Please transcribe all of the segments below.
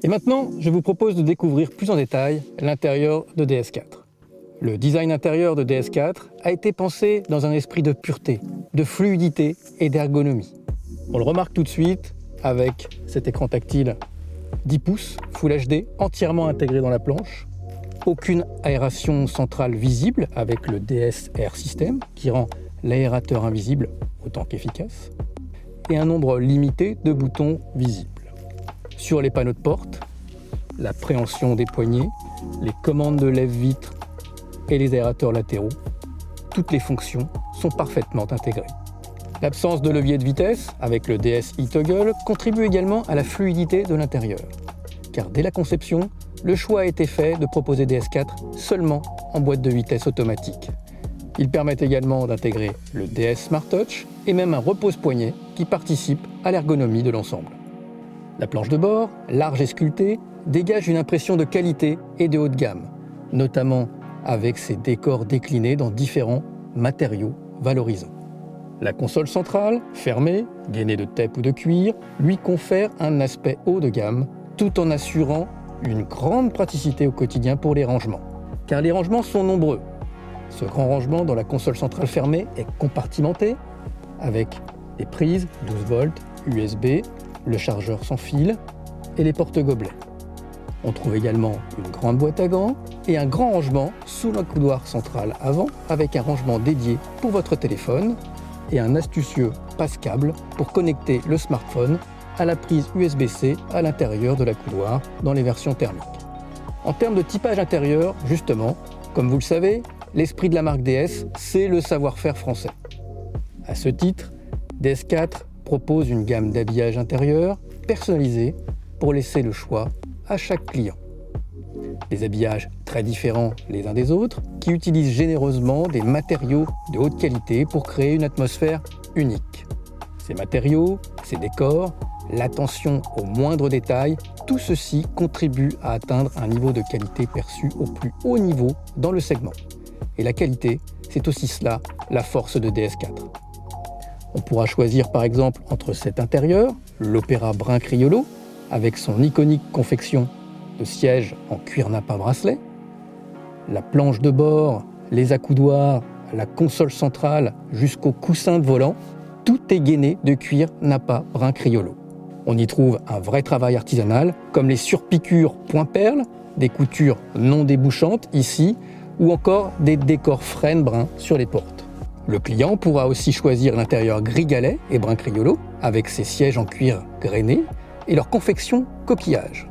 Et maintenant, je vous propose de découvrir plus en détail l'intérieur de DS4. Le design intérieur de DS4 a été pensé dans un esprit de pureté, de fluidité et d'ergonomie. On le remarque tout de suite avec cet écran tactile 10 pouces Full HD entièrement intégré dans la planche, aucune aération centrale visible avec le DS Air System qui rend l'aérateur invisible autant qu'efficace, et un nombre limité de boutons visibles. Sur les panneaux de porte, la préhension des poignées, les commandes de lève-vitre et les aérateurs latéraux, toutes les fonctions sont parfaitement intégrées. L'absence de levier de vitesse avec le DS e-Toggle contribue également à la fluidité de l'intérieur, car dès la conception, le choix a été fait de proposer DS4 seulement en boîte de vitesse automatique. Ils permettent également d'intégrer le DS Smart Touch et même un repose-poignet qui participe à l'ergonomie de l'ensemble. La planche de bord, large et sculptée, dégage une impression de qualité et de haut de gamme, notamment avec ses décors déclinés dans différents matériaux valorisants. La console centrale, fermée, gainée de tape ou de cuir, lui confère un aspect haut de gamme, tout en assurant une grande praticité au quotidien pour les rangements. Car les rangements sont nombreux. Ce grand rangement dans la console centrale fermée est compartimenté, avec des prises 12 volts, USB, le chargeur sans fil et les porte-gobelets. On trouve également une grande boîte à gants et un grand rangement sous le coudoir central avant avec un rangement dédié pour votre téléphone et un astucieux passe-câble pour connecter le smartphone à la prise USB-C à l'intérieur de la coudoir dans les versions thermiques. En termes de typage intérieur, justement, comme vous le savez, l'esprit de la marque DS, c'est le savoir-faire français. À ce titre, DS4 propose une gamme d'habillage intérieur personnalisée pour laisser le choix à chaque client. Des habillages très différents les uns des autres qui utilisent généreusement des matériaux de haute qualité pour créer une atmosphère unique. Ces matériaux, ces décors, l'attention aux moindres détails, tout ceci contribue à atteindre un niveau de qualité perçu au plus haut niveau dans le segment. Et la qualité, c'est aussi cela, la force de DS4. On pourra choisir par exemple entre cet intérieur, l'Opéra brun Criollo, avec son iconique confection de sièges en cuir nappa bracelet, la planche de bord, les accoudoirs, la console centrale jusqu'au coussin de volant, tout est gainé de cuir nappa brun Criollo. On y trouve un vrai travail artisanal, comme les surpiqûres point-perle, des coutures non débouchantes ici, ou encore des décors frênes bruns sur les portes. Le client pourra aussi choisir l'intérieur gris galet et brun Criollo, avec ses sièges en cuir grainé et leur confection coquillage.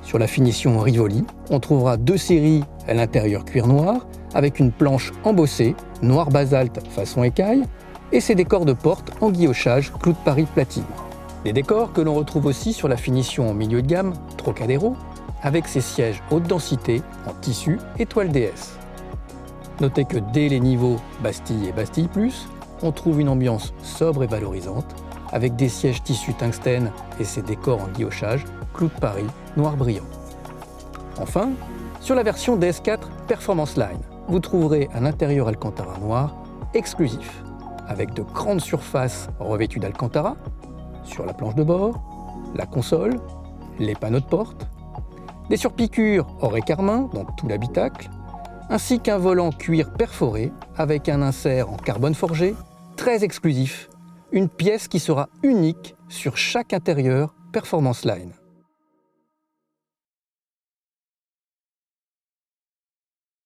Sur la finition Rivoli, on trouvera 2 séries à l'intérieur cuir noir, avec une planche embossée, noir basalte façon écaille, et ses décors de porte en guillochage clou de Paris platine. Des décors que l'on retrouve aussi sur la finition en milieu de gamme Trocadéro, avec ses sièges haute densité en tissu et toile DS. Notez que dès les niveaux Bastille et Bastille Plus, on trouve une ambiance sobre et valorisante, avec des sièges tissu tungstène et ses décors en guillochage clou de Paris noir brillant. Enfin, sur la version DS4 Performance Line, vous trouverez un intérieur Alcantara noir exclusif, avec de grandes surfaces revêtues d'Alcantara, sur la planche de bord, la console, les panneaux de porte, des surpiqûres or et carmin dans tout l'habitacle, ainsi qu'un volant cuir perforé avec un insert en carbone forgé, très exclusif, une pièce qui sera unique sur chaque intérieur Performance Line.